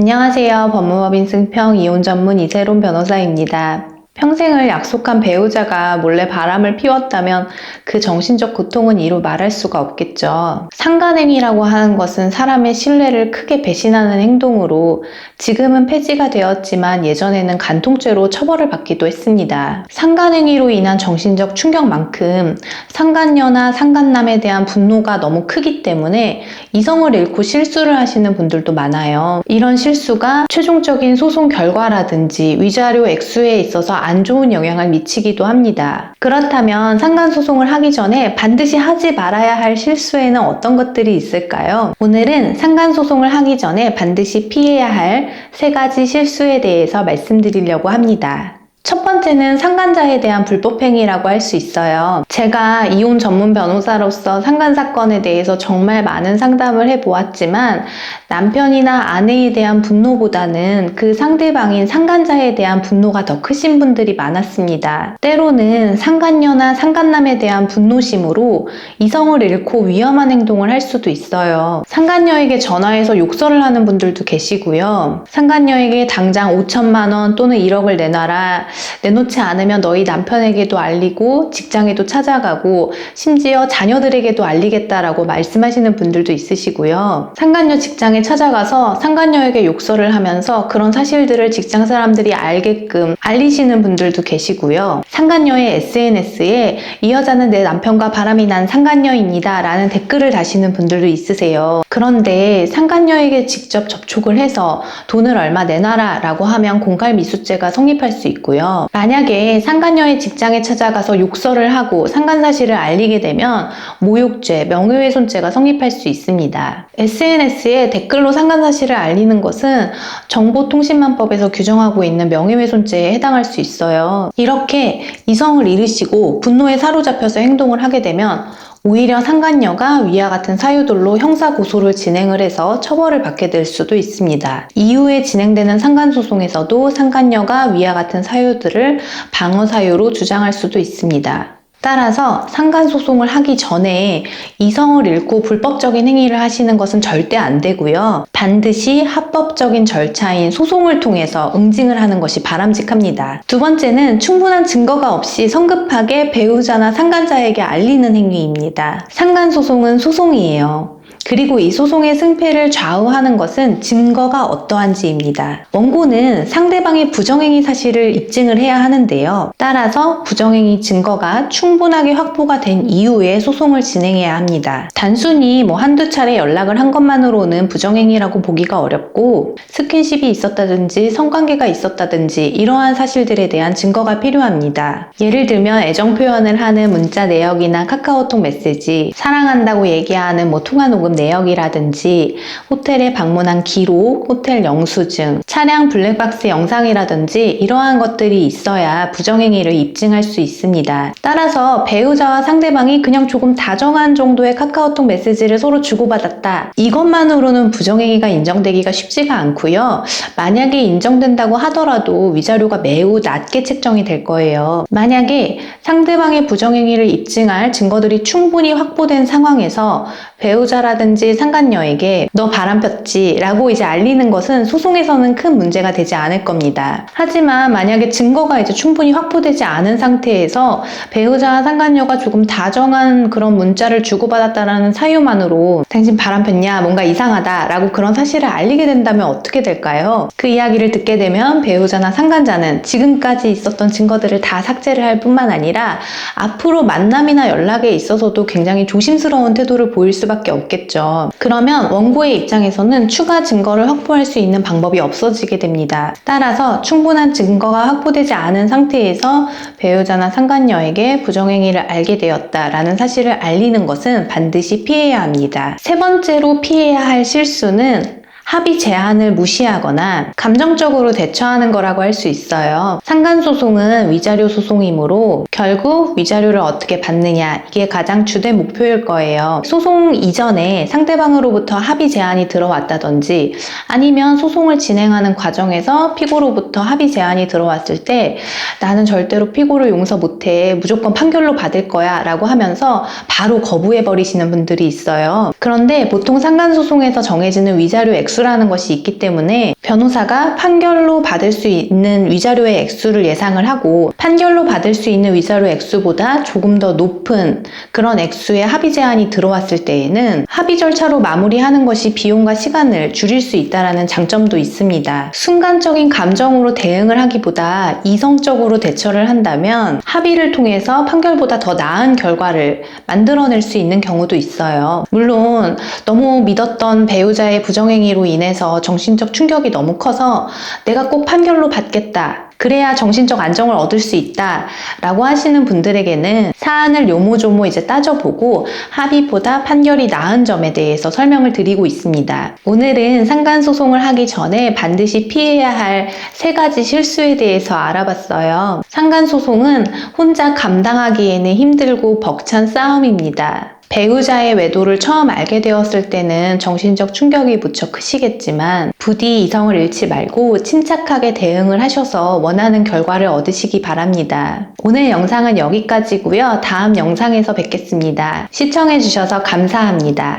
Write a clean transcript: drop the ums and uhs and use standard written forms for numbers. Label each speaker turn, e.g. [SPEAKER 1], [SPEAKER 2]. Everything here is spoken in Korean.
[SPEAKER 1] 안녕하세요. 법무법인 승평 이혼 전문 이세론 변호사입니다. 평생을 약속한 배우자가 몰래 바람을 피웠다면 그 정신적 고통은 이루 말할 수가 없겠죠. 상간행위라고 하는 것은 사람의 신뢰를 크게 배신하는 행동으로 지금은 폐지가 되었지만 예전에는 간통죄로 처벌을 받기도 했습니다. 상간행위로 인한 정신적 충격만큼 상간녀나 상간남에 대한 분노가 너무 크기 때문에 이성을 잃고 실수를 하시는 분들도 많아요. 이런 실수가 최종적인 소송 결과라든지 위자료 액수에 있어서 안 좋은 영향을 미치기도 합니다. 그렇다면 상간소송을 하기 전에 반드시 하지 말아야 할 실수에는 어떤 것들이 있을까요? 오늘은 상간소송을 하기 전에 반드시 피해야 할 3가지 실수에 대해서 말씀드리려고 합니다. 첫 번째는 상간자에 대한 불법행위라고 할 수 있어요. 제가 이혼 전문 변호사로서 상간사건에 대해서 정말 많은 상담을 해보았지만 남편이나 아내에 대한 분노보다는 그 상대방인 상간자에 대한 분노가 더 크신 분들이 많았습니다. 때로는 상간녀나 상간남에 대한 분노심으로 이성을 잃고 위험한 행동을 할 수도 있어요. 상간녀에게 전화해서 욕설을 하는 분들도 계시고요. 상간녀에게 당장 5천만 원 또는 1억을 내놔라. 내놓지 않으면 너희 남편에게도 알리고 직장에도 찾아가고 심지어 자녀들에게도 알리겠다라고 말씀하시는 분들도 있으시고요. 상간녀 직장에 찾아가서 상간녀에게 욕설을 하면서 그런 사실들을 직장 사람들이 알게끔 알리시는 분들도 계시고요. 상간녀의 SNS에 이 여자는 내 남편과 바람이 난 상간녀입니다 라는 댓글을 다시는 분들도 있으세요. 그런데 상간녀에게 직접 접촉을 해서 돈을 얼마 내놔라 라고 하면 공갈미수죄가 성립할 수 있고요. 만약에 상간녀의 직장에 찾아가서 욕설을 하고 상간사실을 알리게 되면 모욕죄, 명예훼손죄가 성립할 수 있습니다. SNS에 댓글로 상간사실을 알리는 것은 정보통신망법에서 규정하고 있는 명예훼손죄에 해당할 수 있어요. 이렇게 이성을 잃으시고 분노에 사로잡혀서 행동을 하게 되면 오히려 상간녀가 위와 같은 사유들로 형사고소를 진행을 해서 처벌을 받게 될 수도 있습니다. 이후에 진행되는 상간소송에서도 상간녀가 위와 같은 사유들을 방어사유로 주장할 수도 있습니다. 따라서 상간소송을 하기 전에 이성을 잃고 불법적인 행위를 하시는 것은 절대 안 되고요. 반드시 합법적인 절차인 소송을 통해서 응징을 하는 것이 바람직합니다. 두 번째는 충분한 증거가 없이 성급하게 배우자나 상간자에게 알리는 행위입니다. 상간소송은 소송이에요. 그리고 이 소송의 승패를 좌우하는 것은 증거가 어떠한지입니다. 원고는 상대방의 부정행위 사실을 입증을 해야 하는데요. 따라서 부정행위 증거가 충분하게 확보가 된 이후에 소송을 진행해야 합니다. 단순히 한두 차례 연락을 한 것만으로는 부정행위라고 보기가 어렵고 스킨십이 있었다든지 성관계가 있었다든지 이러한 사실들에 대한 증거가 필요합니다. 예를 들면 애정 표현을 하는 문자 내역이나 카카오톡 메시지, 사랑한다고 얘기하는 통화 녹음 내역이라든지 호텔에 방문한 기록, 호텔 영수증, 차량 블랙박스 영상이라든지 이러한 것들이 있어야 부정행위를 입증할 수 있습니다. 따라서 배우자와 상대방이 그냥 조금 다정한 정도의 카카오톡 메시지를 서로 주고받았다. 이것만으로는 부정행위가 인정되기가 쉽지가 않고요. 만약에 인정된다고 하더라도 위자료가 매우 낮게 책정이 될 거예요. 만약에 상대방의 부정행위를 입증할 증거들이 충분히 확보된 상황에서 배우자라든지 상간녀에게 너 바람 폈지 라고 알리는 것은 소송에서는 큰 문제가 되지 않을 겁니다. 하지만 만약에 증거가 충분히 확보되지 않은 상태에서 배우자와 상간녀가 조금 다정한 그런 문자를 주고받았다라는 사유만으로 당신 바람 폈냐? 뭔가 이상하다 라고 그런 사실을 알리게 된다면 어떻게 될까요? 그 이야기를 듣게 되면 배우자나 상간자는 지금까지 있었던 증거들을 다 삭제를 할 뿐만 아니라 앞으로 만남이나 연락에 있어서도 굉장히 조심스러운 태도를 보일 수밖에 없겠죠. 그러면 원고의 입장에서는 추가 증거를 확보할 수 있는 방법이 없어지게 됩니다. 따라서 충분한 증거가 확보되지 않은 상태에서 배우자나 상간녀에게 부정행위를 알게 되었다라는 사실을 알리는 것은 반드시 피해야 합니다. 세 번째로 피해야 할 실수는 합의 제한을 무시하거나 감정적으로 대처하는 거라고 할 수 있어요. 상간소송은 위자료 소송이므로 결국 위자료를 어떻게 받느냐 이게 가장 주된 목표일 거예요. 소송 이전에 상대방으로부터 합의 제한이 들어왔다든지 아니면 소송을 진행하는 과정에서 피고로부터 합의 제한이 들어왔을 때 나는 절대로 피고를 용서 못해 무조건 판결로 받을 거야 라고 하면서 바로 거부해 버리시는 분들이 있어요. 그런데 보통 상간소송에서 정해지는 위자료 액수 액수라는 것이 있기 때문에 변호사가 판결로 받을 수 있는 위자료의 액수를 예상을 하고 판결로 받을 수 있는 위자료 액수보다 조금 더 높은 그런 액수의 합의 제안이 들어왔을 때에는 합의 절차로 마무리하는 것이 비용과 시간을 줄일 수 있다는 장점도 있습니다. 순간적인 감정으로 대응을 하기보다 이성적으로 대처를 한다면 합의를 통해서 판결보다 더 나은 결과를 만들어낼 수 있는 경우도 있어요. 물론 너무 믿었던 배우자의 부정행위로 인해서 정신적 충격이 너무 커서 내가 꼭 판결로 받겠다, 그래야 정신적 안정을 얻을 수 있다 라고 하시는 분들에게는 사안을 요모조모 이제 따져보고 합의보다 판결이 나은 점에 대해서 설명을 드리고 있습니다. 오늘은 상간소송을 하기 전에 반드시 피해야 할 3가지 실수에 대해서 알아봤어요. 상간소송은 혼자 감당하기에는 힘들고 벅찬 싸움입니다. 배우자의 외도를 처음 알게 되었을 때는 정신적 충격이 무척 크시겠지만 부디 이성을 잃지 말고 침착하게 대응을 하셔서 원하는 결과를 얻으시기 바랍니다. 오늘 영상은 여기까지고요. 다음 영상에서 뵙겠습니다. 시청해주셔서 감사합니다.